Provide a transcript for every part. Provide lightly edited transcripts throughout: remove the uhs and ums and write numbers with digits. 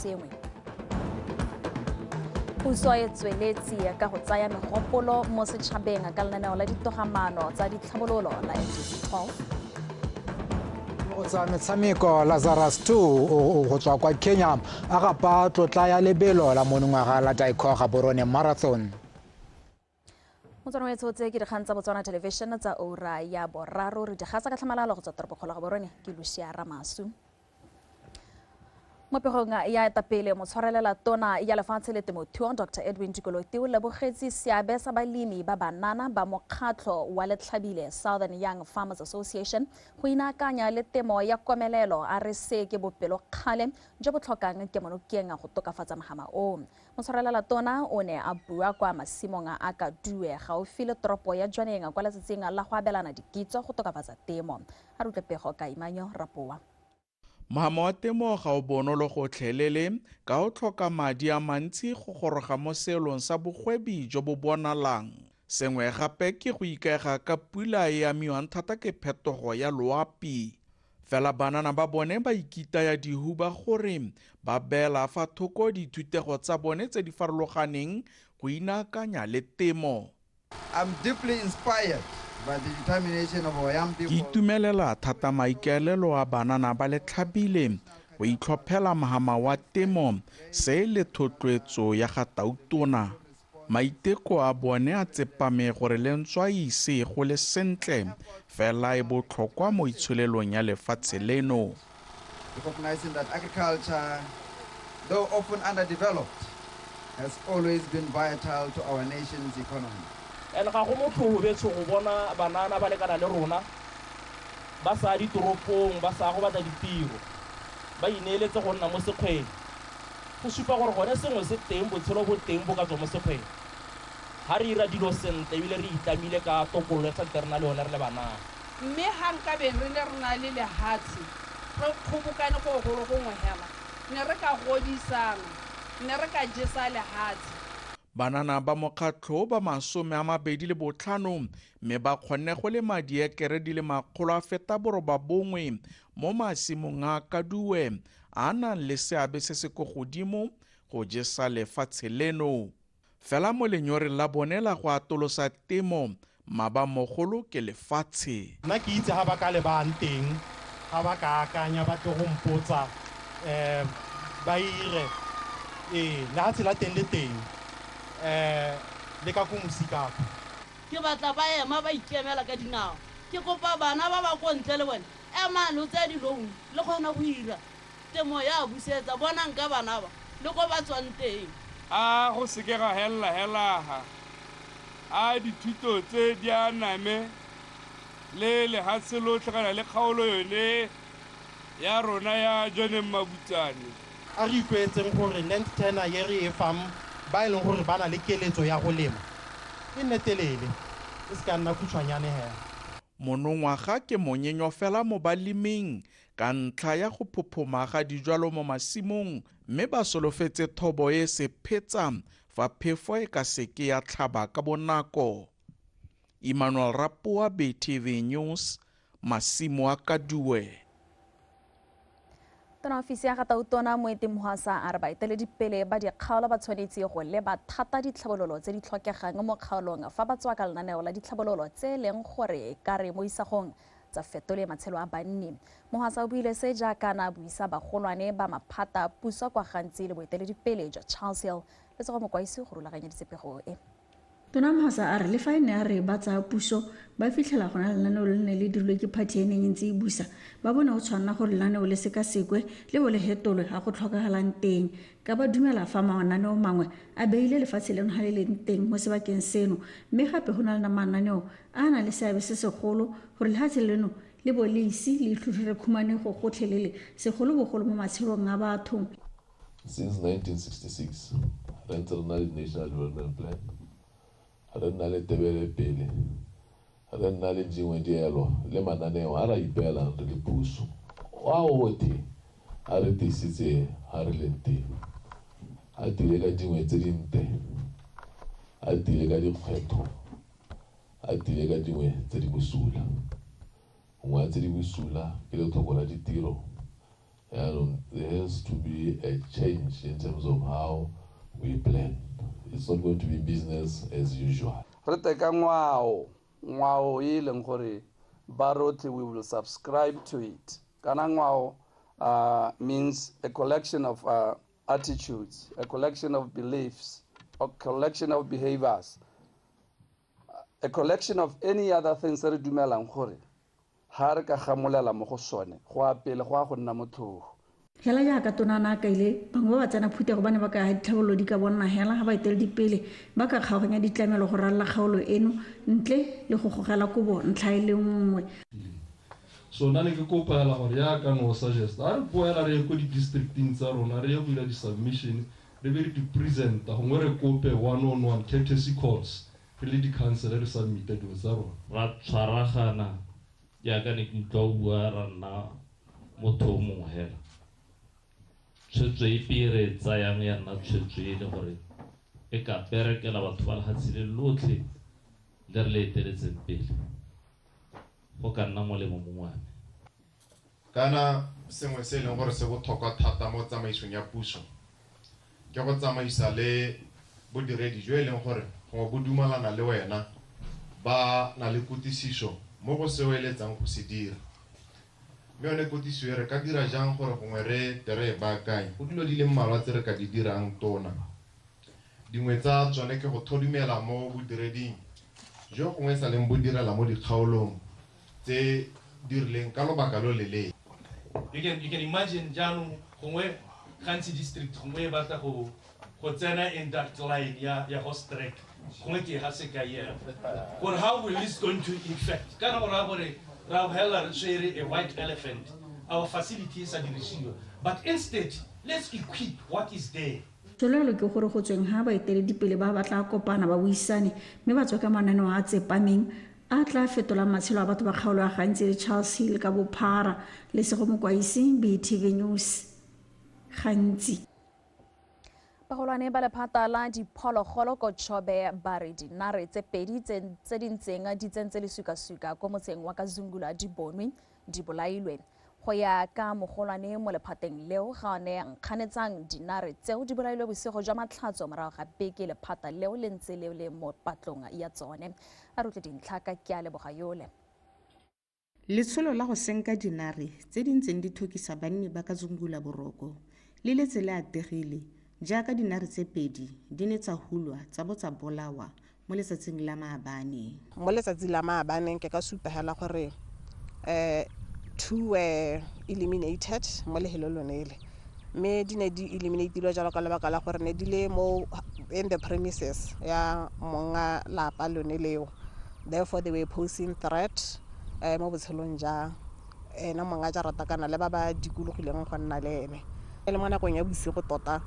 sengwe. Puso e tsweletsi ka go tsaya megopolo mo setšhabeng ka lenaneo la ditogamano tsa ditlhabololo la NCC12. Go tsa metshameko Lazarus 2 go tswa kwa Kenya a gapa tlotla ya lebelo la monongwaga la Daiko Gaborone Marathon. Motswana wetso tse ke dikgang tsa Botswana Television tsa ora ya boraro re di gasa ka tlhamalalo go tswa toropokgolo ya Gaborone ke Lucia Ramasu. Mo pegong ya etapele motshwarelela tona ya lefatshe le temothuo Dr. Edwin Dikolote o lebogetse seabe sa balemi ba banana ba mokgatlho wa letlhabile Southern Young Farmers Association go inaakanya le temo ya komelelo a re se ke bopelokgale jo bo tlhokang kemonokeng go tokafatsa magama o. Motshwarelela tona o ne a bua kwa masimong a Kaduwe gaufi le toropo ya Jwaneng kwa letsatsing la go abelana dikitso go tokafatsa temo. A re utlwepego ka Imanyo Rapoa. Mahama wa temo ga o bonolo go tlhelele ka o tlhoka madi a mantsi go goroga mo seelong sa bogwebi jo bo bonalang. Sengwe gape ke go ikaega ka pula e amiwang thata ke phetogo ya loapi. Fela banana ba bone ba ikitaya dihuba gore ba beela fa thoko dithutego tsa bone tse di farologaneng go inaakanya le temo. I'm deeply inspired by the determination of our young people. Ke itumelela thata maikaelelo a banana ba letlhabile go itlhophela mahama wa temo se le thotloetso ya ga tautona. Maiteko a bone a tsepame gore lentswa ise go le sentle fela e botlhokwa mo itsholelong ya lefatshe leno. Recognizing that agriculture, though often underdeveloped, has always been vital to our nation's economy. And ga go motho betso go bona banana ba lekana le rona ba sa ditoropong ba sa go batla ditiro ba ineeletse go nna mo sekgweng go supa gore gone sengwe se teng botshelo bo teng bo ka tswa mo sekgweng ha re ira dilo sentle ebile re itamile ka tokololo ya tsa le one re le banana mme ha nka be re le rena le lehatsi re kgobokane go gongwe hela ne re ka godisana ne re ka jesa lehatsi. Banana ba mokgatlho ba 25 mme ba kgonne go le madi a keredi le makgolo a feta borobabongwe mo masimong a Kaduwe a nang le seabe se se go godimo go jesa lefatshe leno. Fela mo lenyoreng la bone la go atolosa temo mabamogolo ke lefatshe. Nna ke itse ha ba ka le bang teng ha ba ka akanya ba tlo go mpotsa ba ire la tsela teng le teng le ka go musika ke batla ba ema ba ikemela ka dinao ke kopa bana ba ba go ntle le bone ema lo tsa di loan le gona go ira temo ya busetsa bonang ka bana ba le go ba tswang teng a go se ke ga hela a dithuto tse di aname le lehatshe lotlhe kana le kgaolo yone ya rona ya Jone Mabutsane a re ikwetseng gore land tenure ye re e fam ba e leng gore ba na le keletso ya go lema e netelele e se ka nna khutshwanyane hela. Monongwaga ke monyenyo fela mo baleming ka ntlha ya go phophoma ga dijwalo mo masimong mme ba solofetse thobo e se phetsa fa phefo e ka seke ya tlhaba ka bonako. Emmanuel Rapoa, BTV News, Masimo a Kaduwe. Tona ofisi ya Gatautona Moetemohasa a re baeteledipele ba dikgaolo ba tshwanetse go leba thata ditlhabololo tse di tlhokegang mo kgaolong fa ba tswa ka lenaneo la ditlhabololo tse leng gore ka re mo isagong tsa fetole matshelo a banni. Mohasa o buile se jaaka na buisa bagolwane ba maphata puso kwa gantsi le boeteledipele jwa Charles Hill le tsego mokwaisi go rulaganya ditsepego e. Tona Mohasa a re le fa ene a re ba tsa puso ba fitlhela gona lenaneo le ne le dirilwe ke phathi ene ntse e busa ba bona go tshwanna gore lenaneo le seka sekwe le bo le hetolwe ga go tlhokagalang teng ka ba dumela fa mananeo mangwe a beile lefatshe leno ha le leng teng mo sebakeng seno mme gape go na le mananeo a na le seabe se segolo gore lefatshe leno le bo le isi le itlhotlhe re khumane go gotlhelele segolo bogolo mo matshelong a batho. Since 1966 rental national development plan re nna le tebelopele re nna le dingwe dielo le mananeo a ra ipeelang re le puso wa ote a re tisitse a re le teng a tile ka dingwe tse dinte a tile ka dikgwetho a tile ka dingwe tse di bosula ngwa tse di bosula ke le tlhokola ditiro And there has to be a change in terms of how we plan. It's not going to be business as usual. We will subscribe to it. Kanangwao means a collection of attitudes, a collection of beliefs, a collection of behaviors, a collection of any other things that do melang gore ha re ka gamolela mo go sone go a pele go a go nna motlhogo. Hela jaaka tonana ka ile bangwe ba tsena phute go bane ba ka ditlhabololo di ka bonna hela ga ba eteledipele ba ka kgaoganya ditlamelo go ralla kgaolo eno ntle le go gogela kobo ntlha e le nngwe. So nna ne ke kopela gore ya ka no suggest a re boela re go di districting tsa rona re go dira di submission re be di present gongwe re kope one-on-one courtesy calls re le di council re submitted tsa rona ra tshwaragana ya ka ne ke tlo bua ra nna motho mongwe hela tshwetso e pere tsayang ya nna tshwetso e le gore e ka berekela batho ba lehatshe le lotlhe le re le eteletseng pele go ka nna molemo mo ngwane kana sengwe se leng gore se botlhokwa thata mo tsamaisong ya puso ke go tsamaisa le bodiredi jo e leng gore go bo dumalana le wena ba na le kutišišo mo go se weletsang go se dira mme yone kutišišo re ka dira jang gore gongwe re tere baakanye go dilo di le mmalwa tse re ka di dirang tona dingwe tsa tsone ke go thodumela mo bodireding jo gongwe sa leng bo direla mo dikgaolong tse dirileng ka lobaka lo lele. You can imagine jaanong gongwe gantsi district gongwe ba tla go tsena in that line ya go strike gongwe ke ga se ka ya gore how will this going to affect kana gore gore ra hela share a white elephant our facilities are dirisiwa but instead let's equip what is there. Tsolelo ke gore go tsweng ha ba eteledipele ba batla kopana ba buisane mme ba tswa ka mananeo a tsepameng a tla fetola matshelo a batho ba kgaolo ya gantsi le Charles Hill ka bophara le sego mokwaisi BTV News gantsi. Bagolwane ba lephata la diphologolo ko Chobe ba re dinare tse pedi tse dintseng di tsentse le suka ko motseng wa KwaZulu di bonwe di bolailwe go ya ka mogolwane mo lephateng leo ga ne nkganetsang dinare tseo di bolailwe bosigo jwa matlhatso morago ga beke lephata leo le ntse le mo patlong ya tsone a rutle dintlha ka ke a leboga yole. Letsholo la go senka dinare tse dintseng di thokisa banni ba KwaZulu boroko le letse le ategile jaaka dinare tse pedi di ne tsa hulwa tsa botsa bolawa mo letsatsing la Maabane. Mo letsatsing la Maabane ke ka supegela gore two were eliminated mo lehelo lonele mme di ne di eliminatilwe jalo ka lebaka la gore ne di le mo in the premises ya monga lapa lone leo, therefore they were posing threat mo botshelong ja ena monga ja ratakana le ba ba dikologileng go nna le ene e le mo nakong ya bosigo tota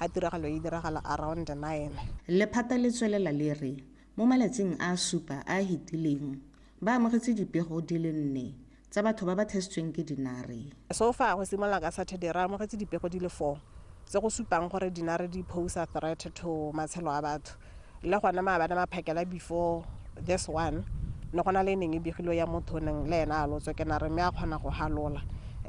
a tiragalo e diragala around 9. Lephata le tswelela le re mo malatsing a supa a hitileng ba amogetse dipego di le 4 tsa batho ba ba testweng ke dinare. So far go simola ka Saturday ra amogetse dipego di le 4 tse go supang gore dinare di pose a threat to matshelo a batho le gona Maabane ma phakela before this one no gona le neng e begilo ya motho neng le ena a lotswe ke nare me a kgona go halola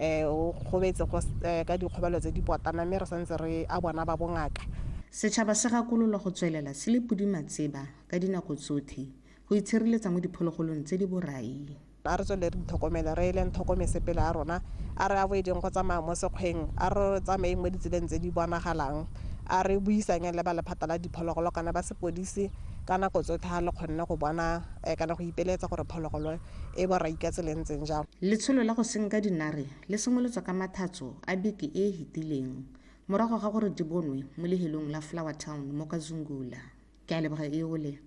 go betse go ka dikgobalo tse di potana me re santse re a bona ba bongaka. Setšhaba se gakololwa go tswelela se le pudimatseba ka dinako tsotlhe go itshireletsa mo diphologolong tse di borai. A re tswele re tlhokomela re leng tlhokometse pele a rona a re avoideng go tsamaya mo sekgweng a re tsamaye mo ditseleng tse di bonagalang a re buisanye le ba lephata la diphologolo kana ba sepodisi ka nako tsotlhe ga le kgonne go bona kana go ipeletsa gore phologolo e borai ka tseleng tseng jalo. Letsholo la go senka dinare le simolotswa ka mathatso a beke e hitileng morago ga gore di bonwe mo lehelong la Flower Town mo KwaZulu. Ke a leboga eole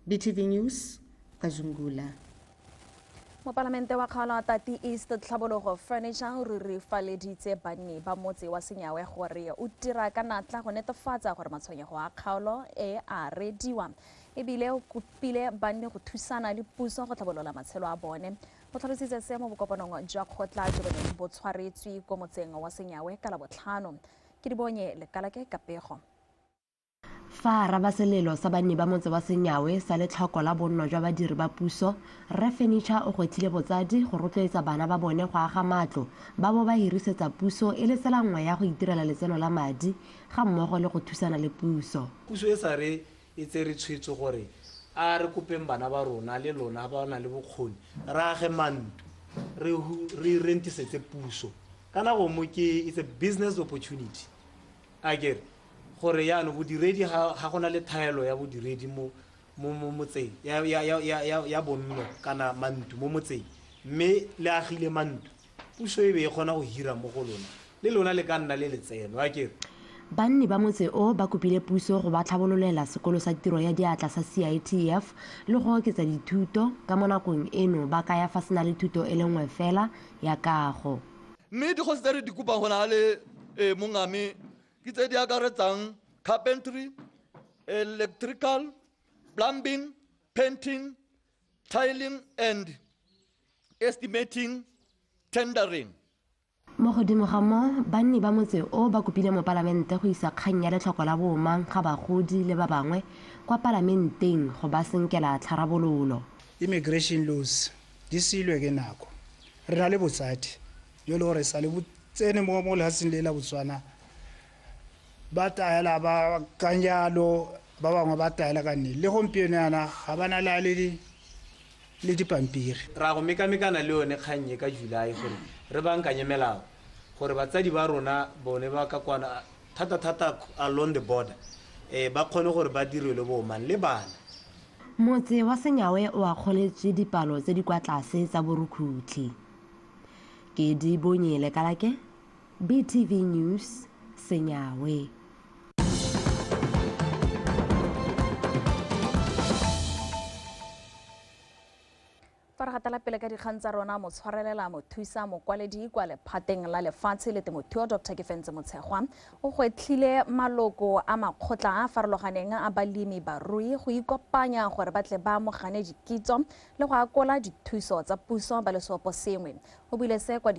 BTV News KwaZulu. Mo parlamente wa Kgaolo Tati East Tlhabologo Furniture re re faleditse banni ba motse wa Senyawe gore o dira ka natla go netefatsa gore matshwenyego a kgaolo e a rediwa ebile o kopile banni go thusana le puso go tlhabolola matshelo a bone go tlhalositse se mo bokopanong jwa kgotla jo bone bo tshwaretswe ko motseng wa Senyawe ka la botlhano ke di bonye le kala ke kapego. fa rabaselelo sa banni ba motse wa Senyawe sa letlhoko la bonno jwa badiri ba puso Re Furniture o gwethile botsadi go rotloetsa bana ba bone go aga matlo ba bo ba hirisetsa puso e le tsela nngwe ya go itirela letseno la madi ga mmogo le go thusana le puso. Puso e sa re e tsere tshwetso gore a re kopeng bana ba rona le lona ba na le bokgoni re age mantu re rentisetse puso kana go mo ke it's a business opportunity agere gore yana bodiredi ga gona le thaelo ya bodiredi mo motseng ya bonno kana mantu mo motseng mme le agile mantu puso e be e kgona go hira mo go lona le lona le ka nna le letseno agere. Banni ba motse o ba kopile puso go ba tlhabololela sekolo sa tiro ya diatla sa CITF le go oketsa dithuto ka mo nakong eno ba kaya fa sena le thuto e le nngwe fela ya kago. Mme dikgosi tse re di kopang go na le mongame ke tse di akaretsang carpentry, electrical, plumbing, painting, tiling and estimating, tendering. Mo godimo ga mo banni ba motse o ba kopile mo palamente go isa kgang ya letlhoko la bomang ga bagodi le ba bangwe kwa parlamenteng go ba senkela tlharabololo. Immigration laws di silwe ke nako re na le botsadi yo le gore sa le botsene mo lehatseng le la Botswana ba taela ba kanyalo ba bangwe ba taela ka nne le gompieno yana ga bana le dipampiri ra go mekamekana le yone kganye ka July gore re bankanye melao gore batsadi ba rona bone ba ka kwana thata along the border ba kgone gore ba direle bo man le bana. Motse wa Senyawe o akgoletse dipalo tse di kwa tlase tsa borukhutlhi. Ke di bonyele kalake BTV News Senyawe. Faragatela pele ka dikgang tsa rona mo tshwarelela mothusa mokwaledi kwa lephateng la lefatshe le temothuo Dr. Gefense Motshegwa o gwetlhile maloko a makgotla a farologaneng a balemi barui go ikopanya gore ba tle ba amogane dikitso le go akola dithuso tsa puso ba lesopo sengwe o buile se kwa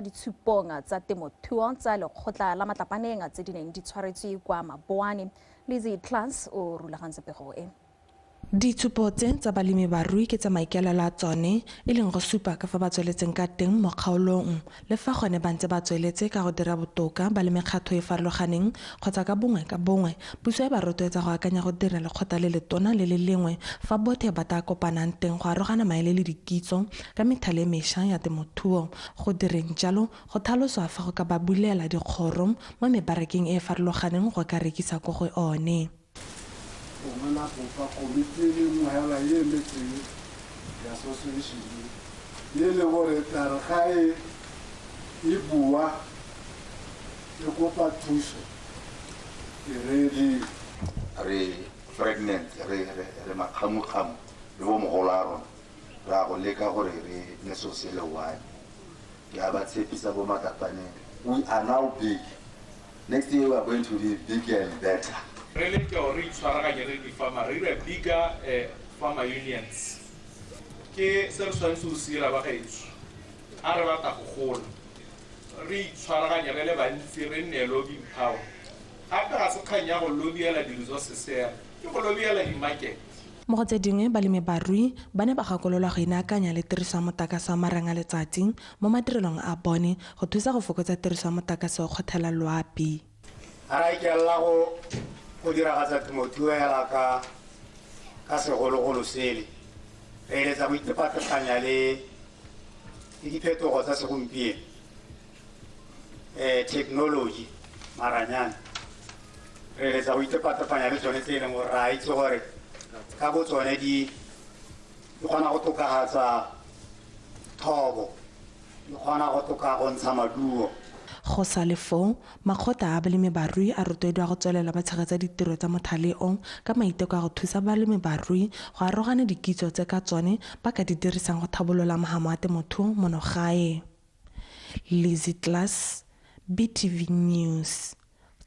ditshupong tsa temothuo tsa lekgotla la matlapaneng tse di neng di tshwaretswe kwa Maboane. Lizzie Class o rulagantse pego e. Ditshupo tsa balemi barui ke tsa maikaelelo a tsone e leng go supa ka fa ba tsweletseng ka teng mo kgaolong le fa gone ba ntse ba tsweletse ka go dira botoka ba le mekgatlho e farologaneng kgotsa ka bongwe puso e ba rotloetsa go akanya go dira lekgotla le letona le le lengwe fa bothe ba ta kopanang teng go arogana maele le dikitso ka methale mešwa ya temothuo go direng jalo go tlhaloswa fa go ka ba bulela dikgoro mo mebarekeng e farologaneng go ka rekisa go go one. Ona kopa komiti nngwe hela ye metseng ya association ye le gore tare ga e bua e kopa thuso re pregnant re makgamokgamo le bo mogolo a rona ra go leka gore re nesose le one ke a ba tshepisa bo matapaneng we are now big next year we are going to be bigger and better. Really re tshwaraganye re di farmer re bigger farmer unions ke se re tshwanetse go sira ba gaetso a re batla go gola re tshwaraganye re le bantsi re nne lobbying power gape ga se kgang ya go lobbyela di-resources ke go lobbyela di-market. Mo go tse dingwe balemi barui ba ne ba gakolola go inaakanya le tiriso ya motlakase wa marang a letsatsi mo madirelong a bone go thusa go fokotsa tiriso ya motlakase wa kgothela loapi. A ra ikela go diragatsa temothuo hela ka segologolo sele re eletsa go itepatlaganya le diphetogo tsa segompieno technology maranyana re eletsa go itepatlaganya le tsone tse e leng gore ra itse gore ka bo tsone di kgona go tokagatsa thobo di kgona go ntsha maduo. Go sa le foo makgotla a balemi barui a rotloediwa go tswelela ba tshegetsa ditiro tsa mothale o ka maiteko a go thusa balemi barui go arogana dikitso tse ka tsone ba ka di dirisang go thabolola mahamo a temothuo mono gae. Lizzie Class, BTV News,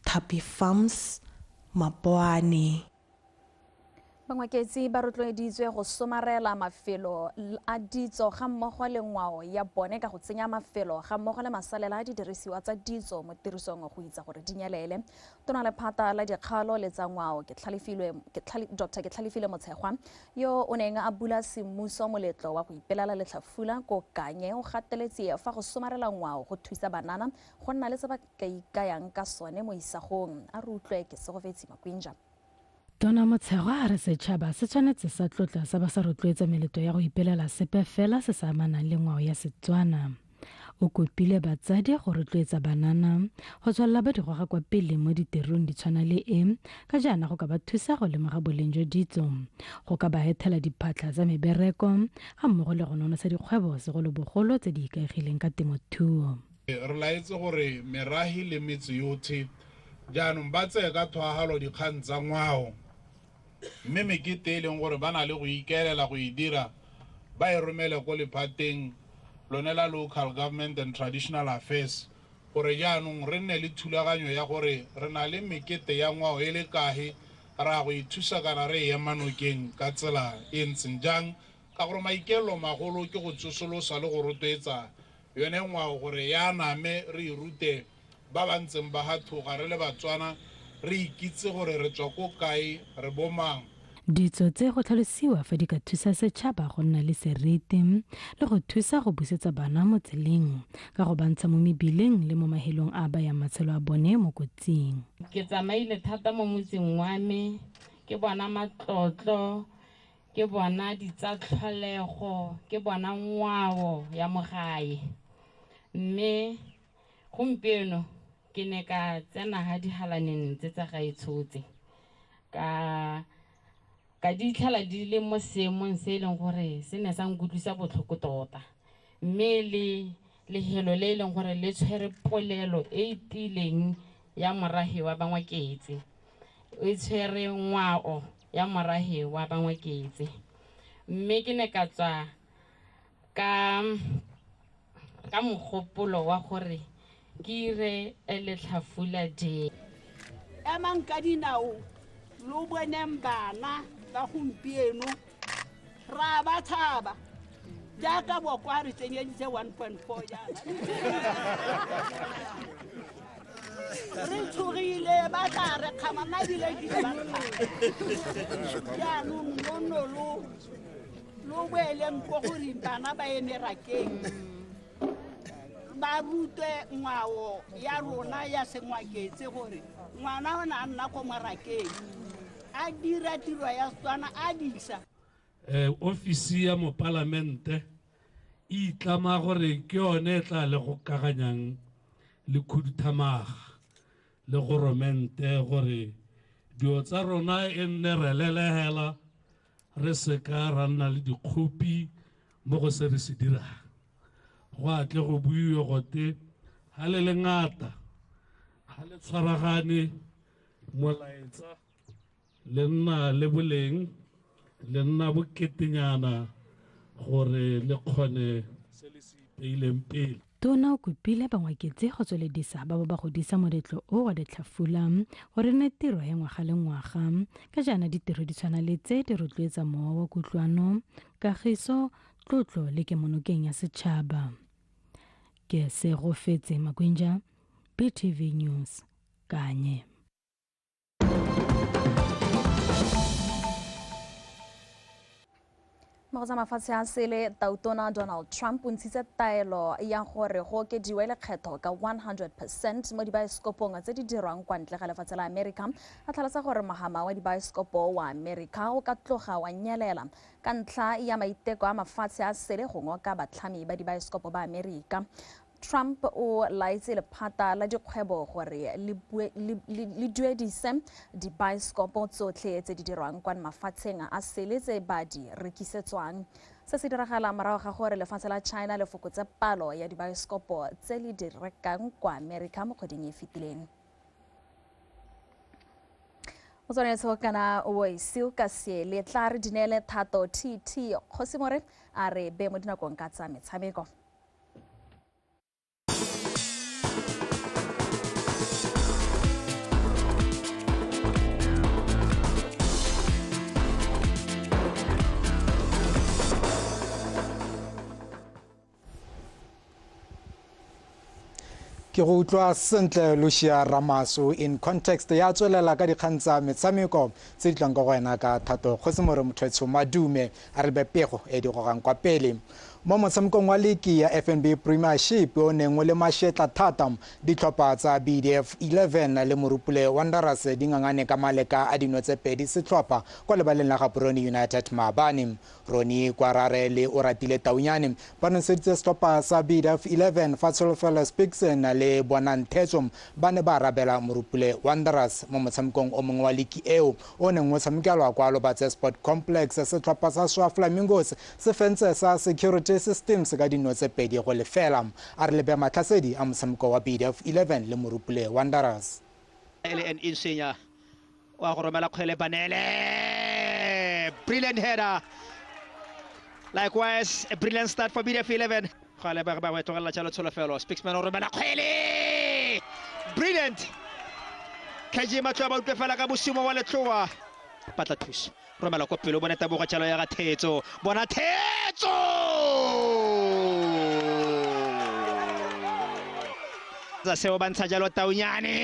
Thapi Farms, Maboane. Bangwaketsi ba rotloeditswe go somarela mafelo a ditso ga mmogo le ngwao ya bone ka go tsenya mafelo ga mmogo le masalela a didirisiwa tsa ditso mo tirisong go itsa gore di nyelele. Tona lephata la dikgalo le tsa ngwao Dr. Ketlhalefile Motshekgwa yo o neng a bula semmuso moletlo wa go ipelela letlhafula ko Kanye o gateletse fa go somarela ngwao go thusa banana go nna le se ba ka ikayang ka sone mo isagong. A re utlwe ke Segofetsi Makwinja. Tona Motshekgwa a re setšhaba se tshwanetse sa tlotla sa ba sa rotloetsa meletlo ya go ipelela sepe fela se sa amanang le ngwao ya Setswana. O kopile batsadi go rotloetsa banana go tswalela ba digwaga kwa pele mo ditirong di tshwana le ka jaana go ka ba thusa go lemoga boleng jwa ditso, go ka ba etela diphatla tsa mebereko ga mmogo le go nonosa dikgwebo segolobogolo tse di ikaegileng ka temothuo. Re laetse gore merahi le metse yotlhe jaanong ba tseye ka thwagalo dikgang tsa ngwao, mme mekete e leng gore ba na le go ikaelela go e dira ba e romele ko lephateng lone la Local Government and Traditional Affairs gore jaanong re nne le thulaganyo ya gore re na le mekete ya ngwao e le kae ra go ithusa kana re ema nokeng ka tsela e ntseng jang, ka gore maikelo magolo ke go tsosolosa le go rotloetsa yone ngwao gore ya name re irute ba ba ntseng ba hathoga re le Batswana re ikitse gore re tswa ko kae re bomang. Ditso tse go tlhalosiwa fa di ka thusa setšhaba go nna le seriti le go thusa go busetsa bana mo tseleng ka go bantsha mo mebileng le mo mahelong a bayang matshelo a bone mo kotsing. Ke tsamaile thata mo motseng wa me ke bona matlotlo, ke bona ditsatlholego, ke bona ngwao ya mogae, mme gompieno ke ne ka tsena ga dihalaneng tse tsa gaetshotse ka di tlhala di le mo seemong se e leng gore se ne sa nkutlwisa botlhoko tota, mme le lehelo le e leng gore le tshwere polelo e tileng ya morahe wa Bangwaketsi, e tshwere ngwao ya morahe wa Bangwaketsi, mme ke ne ka tswa ka mogopolo wa gore ke re letlhafula de emang ka dinao lo boneng bana ba gompieno ra ba thaba jaaka bokwa re tsenyeditse 1.4 jana re tshogile ba tla re kgamana dile di ba jaanong nonolo lo boeleng ko gore bana ba emerakeng ba rutwe ngwao ya rona ya Sengwaketse gore ngwana o na nna ko marakeng a dira tiro ya Setswana a disa. Ofisi ya mopalamente e itlama gore ke yone tla le go kaganyang le khuduthamaga le goromente gore dio tsa rona e nne re lelegela re seka ra nna le dikgopi mo go se re se dirang. Go atle go buiwe gote ha le ngata ha le tshwaragane molaetsa le nna le boleng le nna boketenyana gore le kgone se le se ipeileng pele. Tona o kopile Bangwaketsi go tsweledisa ba ba godisa moletlo o wa letlhafula gore ne tiro ya ngwaga le ngwaga ka jaana ditiro di tshwana le tse di rotloetsa mowa wa kutlwano, kagiso, tlotlo le kemonokeng ya setšhaba. Ke Segofetsi Makwinja, BTV News, Kanye. Mo tsa mafatshe a sele Tautona Donald Trump o ntshitse taelo ya gore go okediwe lekgetho ka 100% mo dibaesekopong tse di dirwang kwa ntle ga lefatshe la America. A tlhalosa gore mogama wa dibaesekopo wa America o ka tloga wa nyelela ka ntlha ya maiteko a mafatshe a sele go ngoka batlhami ba dibaesekopo ba America. Trump o laitse lephata la dikgwebo gore le duedise dibaesekopo tsotlhe tse di dirwang kwa mafatsheng a sele tse ba di rekisetswang. Se se diragala morago ga gore lefatshe la China le fokotse palo ya dibaesekopo tse le di rekang kwa America mo kgweding e fetileng. O tshwanetse kana o ise ka se le tla re dinele thato TT Kgosimore a re be mo dinakong ka tsa metshameko. ke go utlwa sentle Lucia Ramaso in context ya tswelela ka dikgang tsa metshameko tse di tlang ka go wena ka thato go se more motho madume a re bepego e di gogang kwa pele mo motshamekong wa ligi ya FNB Premiership o neng o le mašetla thata ditlhopha tsa BDF 11 le Morupule Wanderers di ngangane ka maleka a dino tse pedi setlhopha kwa lebaleng la Gaborone United Maabane Roni Kwarare le Oratile Taunyane ba noseditse setlhopha sa BDF 11 fa Tsholofelo Spixen le Bonantheso ba ne ba rabela Morupule Wanderers mo motshamekong o mongwe wa ligi eo o neng o tshamekelwa kwa Lobatse Sport Complex setlhopha sa Swa Flamingos se fentse sa security systems ka dino tse pedi go lefela a re lebe matlhasedi a motshameko wa BDF 11 le Morupule Wanderers en Insigne wa go romela kgwele Banele brilliant header likewise a brilliant start for BDF 11 gale ba ba tlogela tshalo Tsholofelo Spixman o romela kgwele brilliant KG Matloa ba utlwefela ka bosimo wa letloa patla thuso romela ko pele bona taboga tshalo ya ga Thetso bona Thetso za seo ba ntsha jalo Taunyane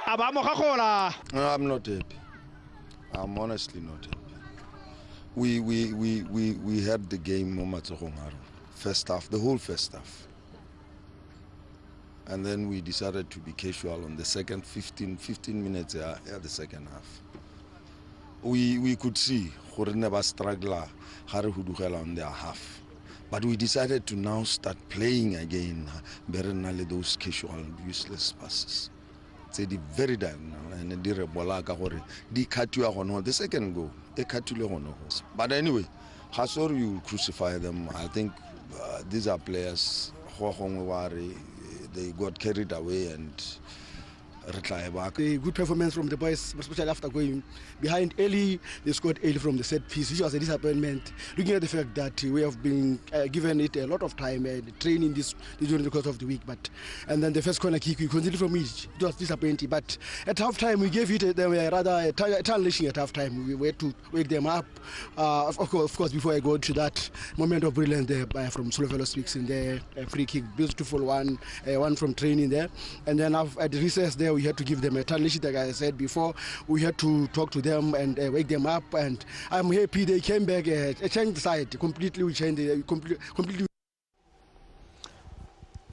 aba mo gagola. I'm not happy. I'm honestly not happy. We had the game mo matsogong a rona first half, the whole first half. And then we decided to be casual on the second 15 minutes at the second half. We could see gore never struggler gare hudugela on their half. But we decided to now start playing again. Berenale those casual useless passes. It's very diagonal and di re bola ka gore di khatwa gono the second goal. E khatule gono. But anyway, Hasor you crucify them. I think these are players they got carried away and a good performance from the boys, especially after going behind early. They scored early from the set piece, which was a disappointment. Looking at the fact that we have been given it a lot of time training this during the course of the week, and then the first corner kick we continued from it was disappointing. But at halftime we gave it they were rather challenging at halftime. We were to wake them up. Of course, before I go to that moment of brilliance there from Tsholofelo Spixen there, a free kick, beautiful one from training there, and then at the recess there. We had to give them a challenge, like I said before. We had to talk to them and wake them up, and I'm happy they came back, changed the side completely. We changed completely.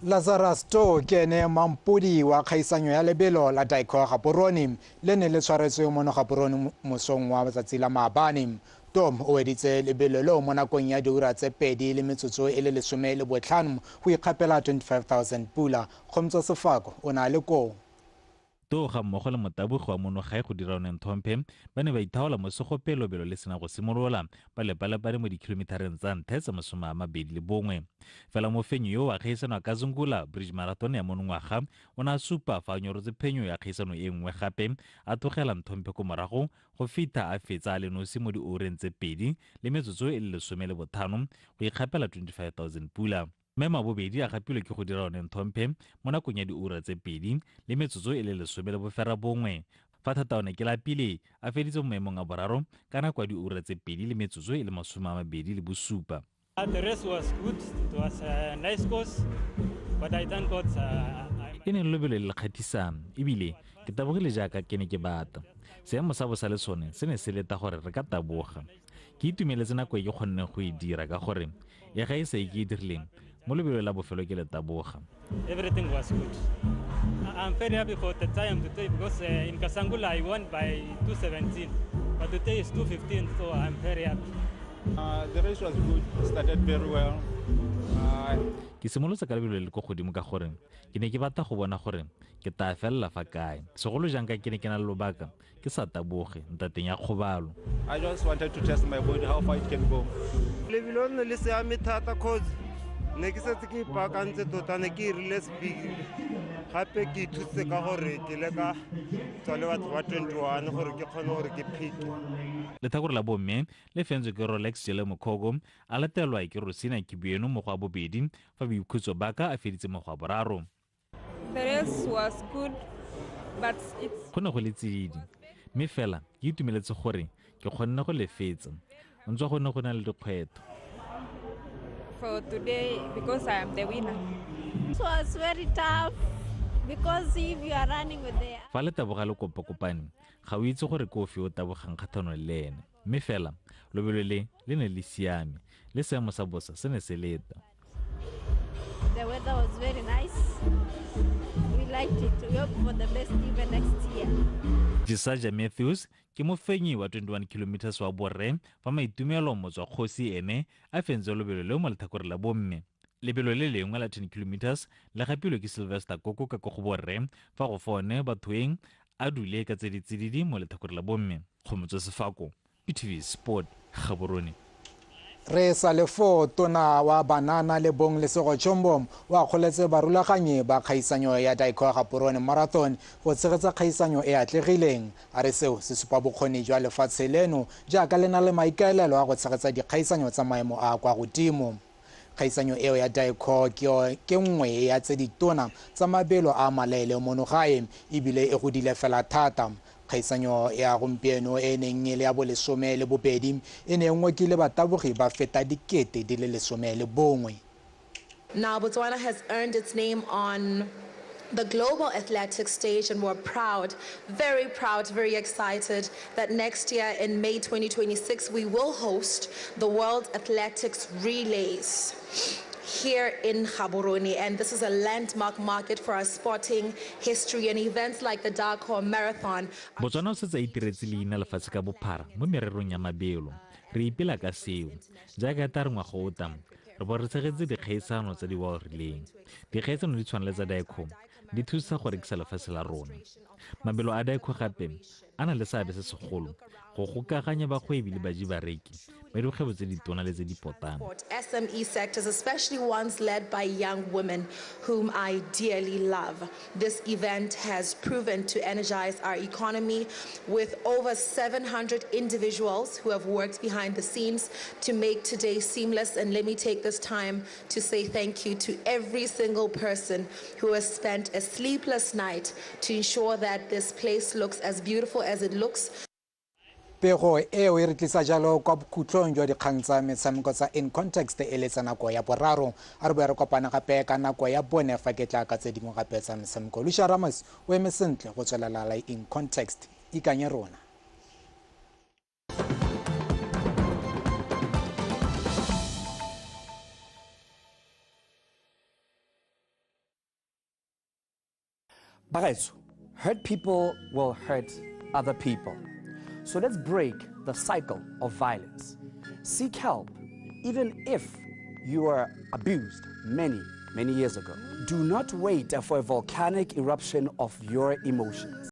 Lazarus To kene mampudi wa khaisanyo ya lebelo la Daiko Gaborone le ne le tshwaretswe mo Gaborone mosong wa matsatsi la Maabane. Tom o editse lebelo lo mo nakong ya diura tse pedi le metsotso e le 15 go ikgapela 25,000 pula Khomtso Sefako o na le ko To ga mmogo le motabogi wa monogae go dira one Nthompe ba ne ba ithaola mo segopelobelo le sena go simolola ba lepale mo dikilometareng tsa Nthetsa 21 fela mo fenyo yo wa kgaisano ka Zungula Bridge Marathon ya monongwaga o na supa fa nyorotse phenyo ya kgaisano e nngwe gape a tlogela Nthompe ko morago go fita a fetsa a le nosi mo dioreng tse pedi le metsotso e le 15 go ikgapela 25,000 pula. Mema bobedi a gapilwe ke go dira one Nthompe mo nakong ya diura tse pedi le metsotso e le 11 fa Thataone ke la pele a feditse mo maemong a boraro ka nako ya diura tse pedi le metsotso e le 27. The race was good. It was a nice course, but I thank God. E ne lobelo le kgatisang ebile ke tabogile jaaka ke ne ke bata seemo sa bosa le sone se ne se leta gore re ka taboga ke itumeletse nako e ke kgonne go e dira ka gore ya ga e sa ke dirileng mo lebelo la bofelo ke le taboga. Everything was good. I'm very happy for the time today because in Kasangula I won by 2:17, but today is 2:15, so I'm very happy. The race was good. Started very well. Ke simolotse ka lebelo le go godimo ka gore ke ne ke batla go bona gore ke ta fella fa kae segolo jang ka ke ne ke na le lobaka ke sa taboge ntateng ya kgobalo. I just wanted to test my body how far it can go. Lebelo le se a methata cause ne ke setse ke ipakantse tota ne ke irile speed gape ke ithutse ka gore ke le ka tsale batho ba 21 gore ke kgone gore ke phike. Letlhakore la bomme le fentswe ke Rolex Jele Mokhogo a latelwa ke Rosina Kibueno mo go a bobedi fa boikhutso ba ka a feditse mo go a boraro. The race was good, but it's go ne go le tsididi mme fela ke itumeletse gore ke kgonne go lefetsa ntse go ne go na le dikgwetho. for today because I am the winner. It was very tough because if you are running with the... Fa le taboga le kopakopane ga o itse gore ko fe o tabogang kgatlhanong le ene mme fela lobelo le ne le siame le seemo sa bosa se ne se leta. The weather was very nice. We liked it. We hope for the best even next year. Jisaja Matthews ke mofenyi wa 21 kilometers wa borre fa maitumelo motswa kgosi ene a fentse lobelo le mo letlhakore la bomme. Lebelo le lengwe la 10 kilometers le gapilwe ke Sylvester Koko ka go borre fa go fone bathoeng a dule ka tseditsedidi mo letlhakore la bomme. Kgomotso Sefako, PTV Sport, Gaborone. Re sa le fo tona wa banana le bong le sego Chombom wa kgoletse barulaganye ba kgaisanyo ya Daiko Gaborone Marathon go tshegetsa kgaisanyo e atlegileng a re seo se supa bokgoni jwa lefatshe leno jaaka le na le maikaelelo a go tshegetsa dikgaisanyo tsa maemo a kwa godimo. Kgaisanyo eo ya Daiko ke nngwe ya tse ditona tsa mabelo a malaele mono gae ebile e godile fela thata. Kgaisanyo ya gompieno e neng le ya bo 12 e ne ngwe ke le batabogi ba feta dikete di le 11. Now Botswana has earned its name on the global athletics stage, and we're proud, very excited that next year in May 2026 we will host the World Athletics Relays here in Gaborone, and this is a landmark market for our sporting history, and events like the Dakar Marathon. Botswana se tsa itiretse leina lefatshe ka bophara mo mererong ya mabelo. Re ipela ka seo jaaka ta re ngwaga o tama re bo re tshegetse dikgaisano tsa di-World Relay. Dikgaisano di tshwana le tsa Daiko di thusa go rekisa lefatshe la rona. Mabelo a Daiko gape a na le seabe se segolo go gokaganya bagwebi le baji bareki ba dikgwebo tse ditona le tse dipotana. SME sectors, especially ones led by young women whom I dearly love. This event has proven to energize our economy with over 700 individuals who have worked behind the scenes to make today seamless. And let me take this time to say thank you to every single person who has spent a sleepless night to ensure that this place looks as beautiful as it looks. Pego eo e re tlisa jalo kwa bokhutlong jwa dikgang tsa metshameko tsa In Context e le tsa nako ya boraro a re bo re kopana gape ka nako ya bone fa ke tla ka tse dingwe gape tsa metshameko. Lucia Ramos o eme sentle go tswelela la In Context ikanye rona. Bagaetso, hurt people will hurt other people. So let's break the cycle of violence. Seek help, even if you were abused many years ago. Do not wait for a volcanic eruption of your emotions.